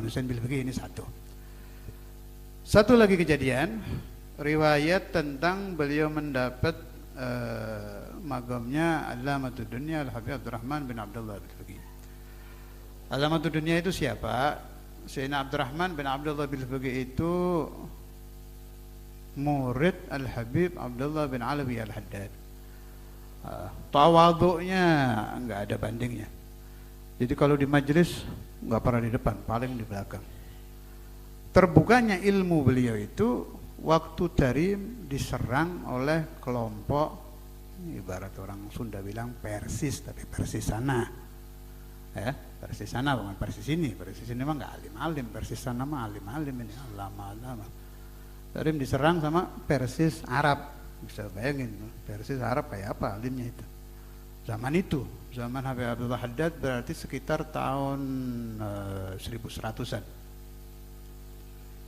Husain bil Fiqih ini satu. Satu lagi kejadian, riwayat tentang beliau mendapat magamnya Allamatud Dunya Al-Habib Abdurrahman bin Abdullah bil Fiqih. Allamatud Dunya itu siapa? Sayyidina Abdurrahman bin Abdullah bil Fiqih itu murid Al-Habib Abdullah bin Alawi Al-Haddad. Tawadhu'nya nggak ada bandingnya. Jadi kalau di majelis nggak pernah di depan, paling di belakang. Terbukanya ilmu beliau itu waktu Tarim diserang oleh kelompok, ibarat orang Sunda bilang Persis, tapi Persis sana, ya Persis sana bukan Persis ini. Persis ini mah nggak alim-alim, Persis sana mah alim-alim ini, alama-alama. Tarim diserang sama Persis Arab. Bisa bayangin, Persis Arab kayak apa alimnya itu. Zaman itu, zaman Habib Abdullah Haddad berarti sekitar tahun 1100-an.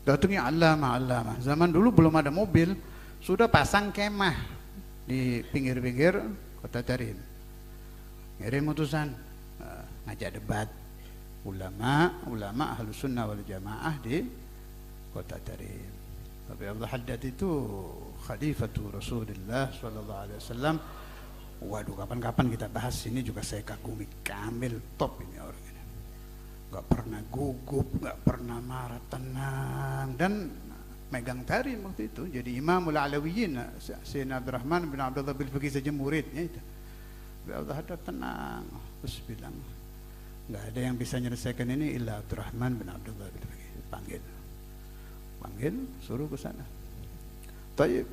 Datangnya alama. Zaman dulu belum ada mobil, sudah pasang kemah di pinggir-pinggir kota Tarim. Ngirim utusan, ngajak debat ulama Ahlus Sunnah wal Jamaah di kota Tarim. Habib Abdullah Haddad itu Khalifatu Rasulullah sallallahu alaihi wasallam. Waduh, kapan-kapan kita bahas ini juga saya kagumi, kamil top ini orang ini. Gak pernah gugup, gak pernah marah, tenang, dan megang Tarim waktu itu. Jadi Imamul Alawiyin, Sayyidina Abdurrahman bin Abdullah bil Fiqih saja muridnya itu. Habib Haddad tenang, terus bilang, gak ada yang bisa menyelesaikan ini illa Abdurrahman bin Abdullah bil Fiqih. Panggil, suruh ke sana. Tayyib,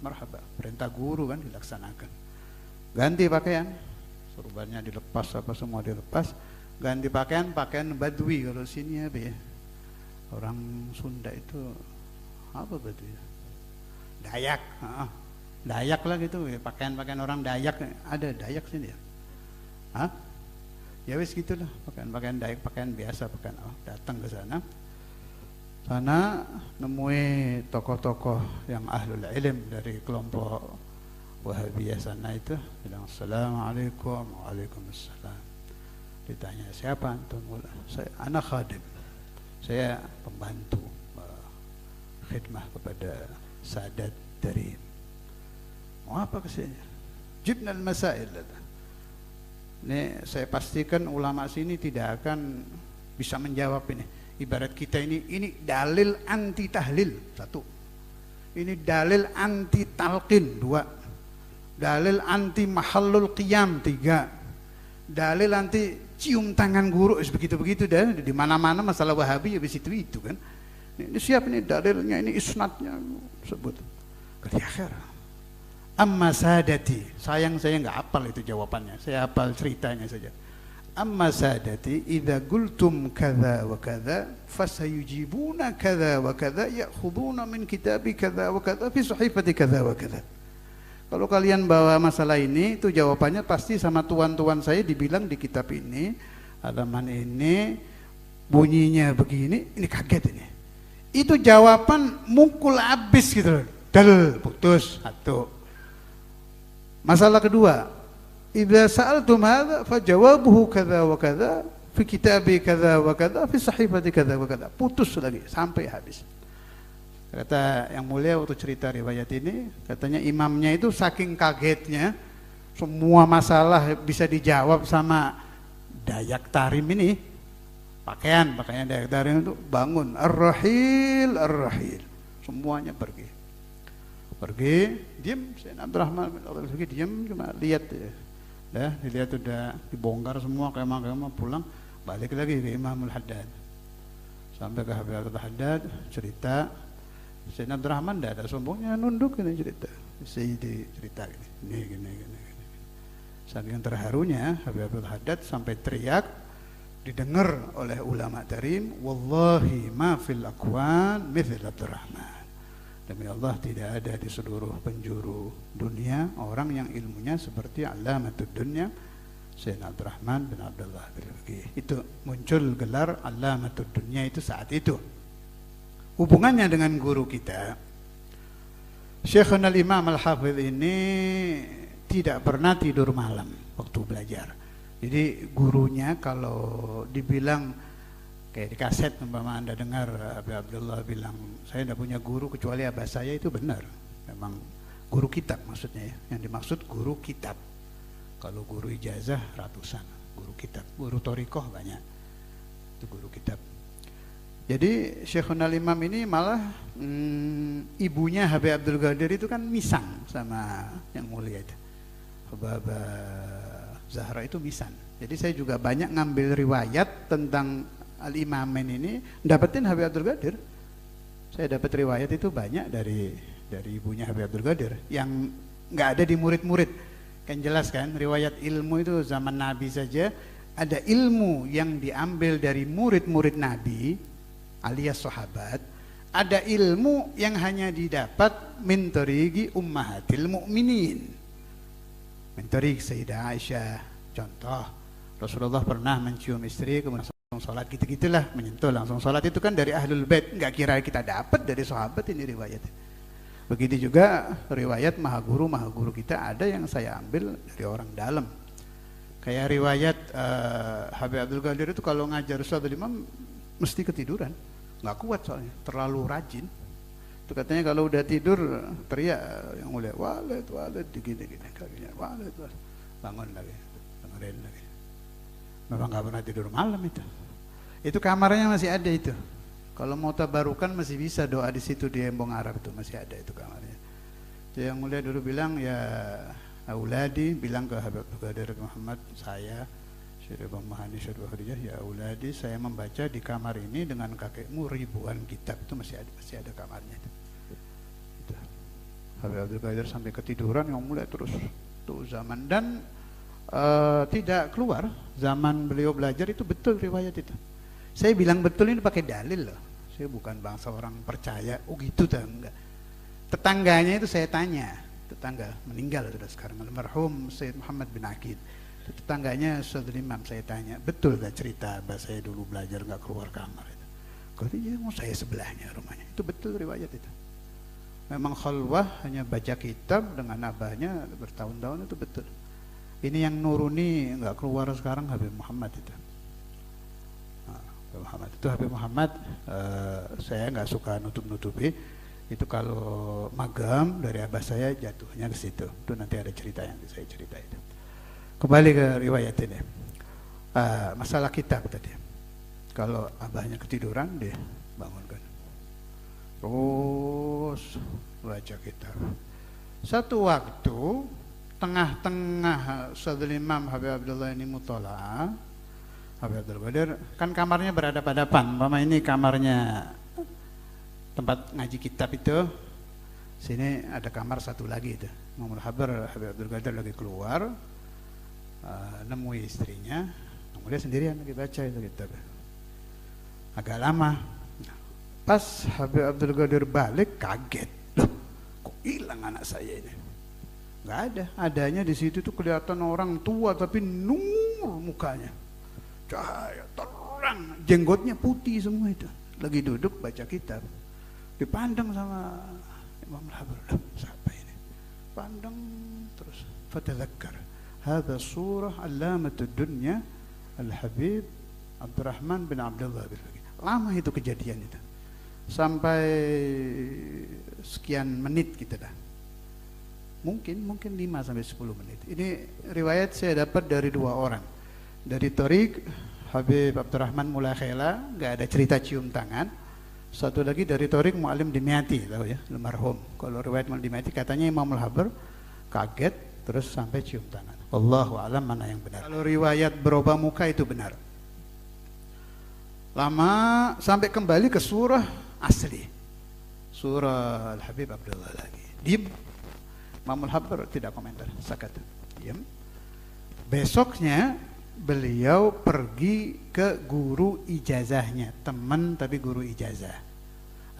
marhaba, perintah guru kan dilaksanakan. Ganti pakaian, sorbannya dilepas, apa semua dilepas. Ganti pakaian Badui. Kalau sini apa ya, orang Sunda itu apa Badui? Dayak, Dayak lah gitu. Pakaian orang Dayak, ada Dayak sini ya? Ya wis gitulah, pakaian Dayak, pakaian biasa, datang ke sana. Sana nemui tokoh-tokoh yang ahlul ilm dari kelompok Wahabiyah sana itu, bilang assalamualaikum. Waalaikumsalam. Ditanya, siapa antum? Saya anak khadim, saya pembantu khidmah kepada Sadat Tarim. Mau apa kesini? Jibnal masail. Ini saya pastikan ulama sini tidak akan bisa menjawab ini. Ibarat kita ini dalil anti tahlil, satu. Ini dalil anti talqin, dua. Dalil anti mahallul qiyam, tiga. Dalil anti cium tangan guru, begitu-begitu dah. Di mana-mana masalah Wahabi ya itu kan. Ini siap ini dalilnya, ini isnadnya sebut. Kata akhir. Amma sadati, sayang saya nggak hafal itu jawabannya. Saya hafal ceritanya saja. Amma sadati idza qultum kadza wa kadza fasayujibuna kadza wa kadza ya'khuduna min kitabi kadza wa kadza fi sahifati kadza wa kadza. Kalau kalian bawa masalah ini, itu jawabannya pasti sama tuan-tuan saya dibilang di kitab ini, halaman ini bunyinya begini, ini kaget ini. Itu jawaban mukul habis gitu loh. Dal putus satu. Masalah kedua, idza sa'altum hadza fajawabuhu kadza wa kadza fi kitabi kadza wa kadza fi sahifati kadza wa kadza. Putus lagi sampai habis. Kata yang mulia waktu cerita riwayat ini, katanya imamnya itu saking kagetnya semua masalah bisa dijawab sama Dayak Tarim ini. Pakaian Dayak Tarim itu bangun, ar-rahil. Semuanya pergi. Diam, Sayyidina Abdurrahman bin Abdullah Fiqih diam, cuma lihat ya. Dilihat udah dibongkar semua kemah-kemah, pulang balik lagi ke Imamul Haddad. Sampai ke Habib Abdullah Haddad cerita, Sayyidina Abdurrahman tidak ada sombongnya, nunduk ini cerita. Sayyidi cerita gini. Saking terharunya Habib Abdullah Haddad sampai teriak, didengar oleh ulama Tarim, wallahi ma fil aqwan mithl Abdurrahman. Demi Allah tidak ada di seluruh penjuru dunia orang yang ilmunya seperti Allamatud Dunya Sayyidina Abdurrahman bin Abdullah bil Fiqih. Itu muncul gelar Allamatud Dunya itu saat itu. Hubungannya dengan guru kita Syekhuna Imam Al-Hafidh ini tidak pernah tidur malam waktu belajar. Jadi gurunya kalau dibilang Kayak di kaset umpama Anda dengar Habib Abdullah bilang saya tidak punya guru kecuali abah saya, itu benar. Memang guru kitab maksudnya ya. Yang dimaksud guru kitab. Kalau guru ijazah ratusan, guru kitab, guru torikoh banyak. Itu guru kitab. Jadi Syekhul Imam ini malah ibunya Habib Abdul Qadir itu kan misang sama yang mulia itu. Baba Zahra itu misan. Jadi saya juga banyak ngambil riwayat tentang Al-Imamain ini, dapetin Habib Abdul Qadir. Saya dapat riwayat itu banyak dari ibunya Habib Abdul Qadir yang nggak ada di murid-murid. Kan jelas kan, riwayat ilmu itu zaman Nabi saja ada ilmu yang diambil dari murid-murid Nabi alias sahabat, ada ilmu yang hanya didapat min tariqi ummahatil mu'minin, min tariq Sayyidah Aisyah. Contoh, Rasulullah pernah mencium istri kemudian langsung sholat, gitu-gitulah, menyentuh langsung sholat, itu kan dari ahlul bait, nggak kira kita dapat dari sahabat ini riwayat. Begitu juga riwayat maha guru kita ada yang saya ambil dari orang dalam. Kayak riwayat Habib Abdul Qadir itu kalau ngajar Ustadz Imam mesti ketiduran, nggak kuat soalnya, terlalu rajin. Itu katanya kalau udah tidur teriak yang mulia, walid gini kakinya, walid, bangun lagi, dengerin lagi. Memang nggak pernah tidur malam itu. Itu kamarnya masih ada itu. Kalau mau tabarukan masih bisa doa di situ di Embong Arab itu masih ada itu kamarnya. Jadi yang mulia dulu bilang ya Auladi, bilang ke Habib Abdul Qadir Muhammad, saya Syekh Bang Mahani Syekh Khadijah, ya Auladi, saya membaca di kamar ini dengan kakekmu ribuan kitab, itu masih ada kamarnya itu. Habib Abdul Qadir sampai ketiduran yang mulia terus tuh zaman, dan tidak keluar zaman beliau belajar itu betul riwayat itu. Saya bilang betul ini pakai dalil loh. Saya bukan bangsa orang percaya, oh gitu tak, enggak. Tetangganya itu saya tanya, tetangga meninggal sudah sekarang, almarhum Sayyid Muhammad bin Aqid. Tetangganya Ustadz Imam, saya tanya, betul gak cerita abah saya dulu belajar gak keluar kamar itu? Kalau iya, mau saya sebelahnya rumahnya. Itu betul riwayat itu. Memang khalwah hanya baca kitab dengan abahnya bertahun-tahun, itu betul. Ini yang nuruni gak keluar sekarang Habib Muhammad itu. Muhammad itu Habib Muhammad, saya nggak suka nutup-nutupi itu. Kalau magam dari abah saya jatuhnya ke situ. Itu nanti ada cerita yang saya cerita itu. Kembali ke riwayat ini, masalah kitab tadi. Kalau abahnya ketiduran, dia bangunkan, terus baca kitab. Satu waktu tengah-tengah Ustadz Imam Habib Abdullah ini mutola'ah, Habib Abdul Qadir kan kamarnya berhadapan-hadapan. Mama ini kamarnya tempat ngaji kitab itu. Sini ada kamar satu lagi itu. Muhammad Habib Abdul Qadir lagi keluar, nemui istrinya, kemudian sendirian lagi baca itu kitab. Agak lama. Pas Habib Abdul Qadir balik kaget, loh, kok hilang anak saya ini? Nggak ada. Adanya di situ tuh kelihatan orang tua tapi nur mukanya. Cahaya terang, jenggotnya putih semua itu. Lagi duduk baca kitab, dipandang sama Imam Al-Habib, siapa ini? Pandang terus. Fatadzakkar, hadza surah allamatud dunya Al-Habib Abdurrahman bin Abdullah bin Faqih. Lama itu kejadian itu. Sampai sekian menit gitu dah. Mungkin 5 sampai 10 menit. Ini riwayat saya dapat dari 2 orang. Dari Tariq Habib Abdurrahman Mulai Khela, nggak ada cerita cium tangan. Satu lagi dari Tariq Mu'alim Dimyati, tahu ya, almarhum. Kalau riwayat Mu'alim Dimyati katanya Imam Al-Habib kaget terus sampai cium tangan. Wallahu a'lam mana yang benar. Kalau riwayat berubah muka itu benar. Lama sampai kembali ke surah asli, surah Al-Habib Abdullah lagi. Diam. Imam Al-Habib tidak komentar, sakat. Diam. Besoknya beliau pergi ke guru ijazahnya, teman tapi guru ijazah,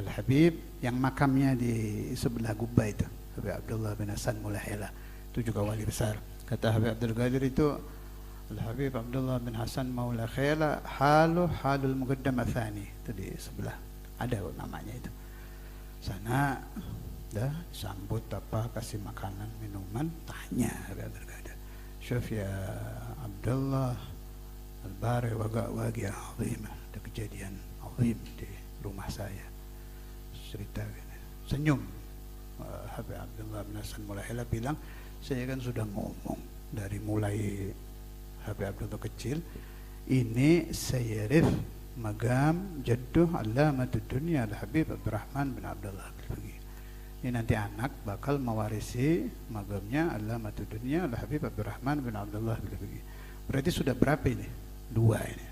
Al-Habib yang makamnya di sebelah Gubba itu, Habib Abdullah bin Hasan Mulahela, itu juga wali besar. Kata Habib Abdul Qadir itu, Al-Habib Abdullah bin Hasan Mulahela halul muqaddam athani, itu di sebelah, ada namanya itu. Sana dah sambut apa, kasih makanan minuman, tanya Habib Abdul Qadir, "Syuf ya Abdullah, al-bari waqa waqi azimah." Dia kejadian azim di rumah saya. Cerita gini. Senyum. Habib Abdullah bin Hasan Mulaila bilang, saya kan sudah ngomong dari mulai Habib Abdullah kecil, ini Sayyarif Magam Jadduh Allamatud Dunya Al-Habib Abdurrahman bin Abdullah Al-Faqih. Ini nanti anak bakal mewarisi magamnya Allamatud Dunya Al-Habib Abdurrahman bin Abdullah Al-Faqih. Berarti sudah berapa ini? 2 ini.